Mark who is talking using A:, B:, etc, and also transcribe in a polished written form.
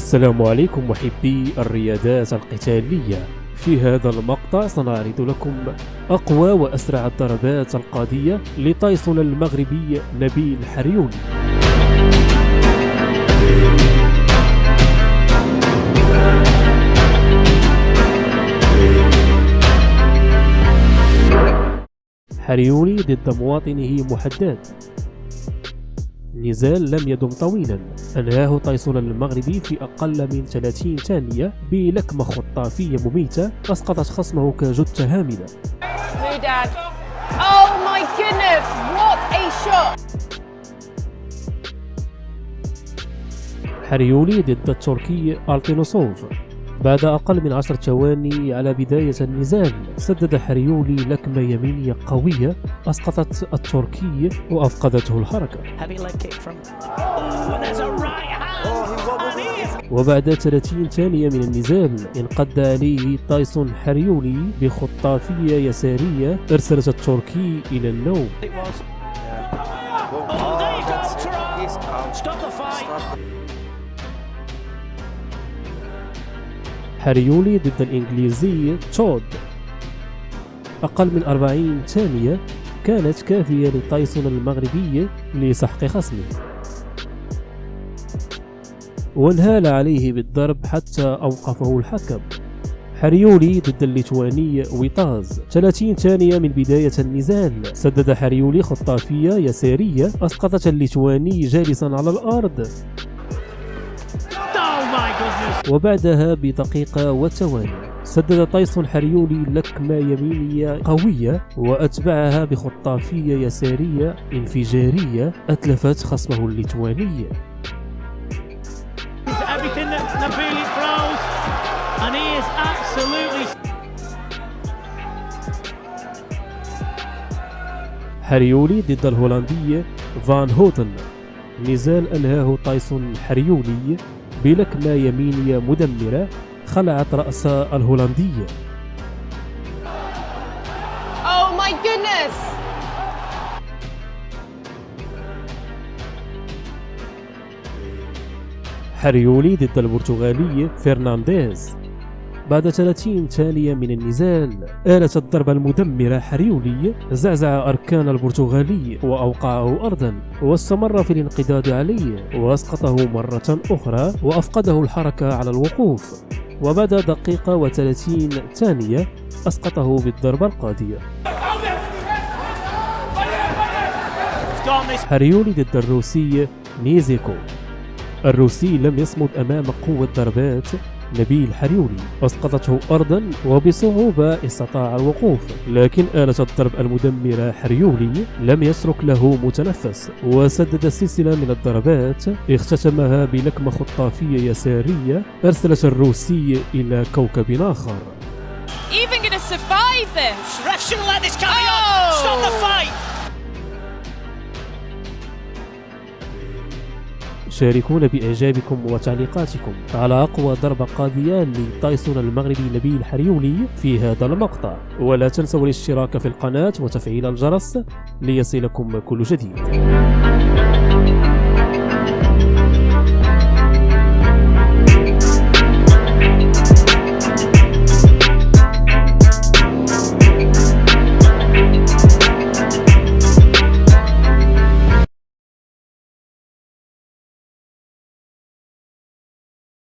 A: السلام عليكم محبي الرياضات القتالية. في هذا المقطع سنعرض لكم أقوى وأسرع الضربات القاضية لتايسون المغربي نبيل حريوني. حريوني ضد مواطنه محدد. نزال لم يدم طويلا، أنهاه تايسون المغربي في أقل من 30 ثانية بلكمة خطافية مميتة أسقطت خصمه كجثة هامدة. حريوني ضد التركي ألتينوسوف. بعد أقل من 10 ثواني على بداية النزال، سدد حريوني لكمة يمينية قوية أسقطت التركي وأفقدته الحركة. وبعد 30 ثانية من النزال انقض عليه تايسون حريوني بخطافية يسارية أرسلت التركي إلى النوم. حريوني ضد الإنجليزي تود. أقل من 40 ثانية كانت كافية لتايسون المغربي لسحق خصمه، وانهال عليه بالضرب حتى أوقفه الحكم. حريوني ضد الليتواني ويتاز. 30 ثانية من بداية النزال سدد حريوني خطافية يسارية أسقطت الليتواني جالسا على الأرض، وبعدها بدقيقة وثواني سدد تايسون حريوني لكمة يمينية قوية وأتبعها بخطافية يسارية انفجارية أتلفت خصمه الليتواني. حريوني ضد الهولندي فان هوتن. نزال أنهاه تايسون حريوني بلكمة يمينية مدمرة خلعت رأس الهولندي. حريوني ضد البرتغالي فرنانديز. بعد 30 ثانية من النزال آلت الضربة المدمرة حريوني زعزع أركان البرتغالي وأوقعه أرضا، واستمر في الانقضاض عليه وأسقطه مرة أخرى وأفقده الحركة على الوقوف، وبعد دقيقة و30 ثانية أسقطه بالضربة القاضية. حريوني ضد الروسي نيزيكو. الروسي لم يصمد أمام قوة ضربات نبيل حريوني، أسقطته أرضا وبصعوبة استطاع الوقوف، لكن آلة الضرب المدمرة حريوني لم يترك له متنفس وسدد سلسلة من الضربات اختتمها بلكمة خطافية يسارية أرسلت الروسي إلى كوكب آخر. شاركونا بإعجابكم وتعليقاتكم على أقوى ضربة قاضية لتايسون المغربي نبيل حريوني في هذا المقطع، ولا تنسوا الاشتراك في القناة وتفعيل الجرس ليصلكم كل جديد.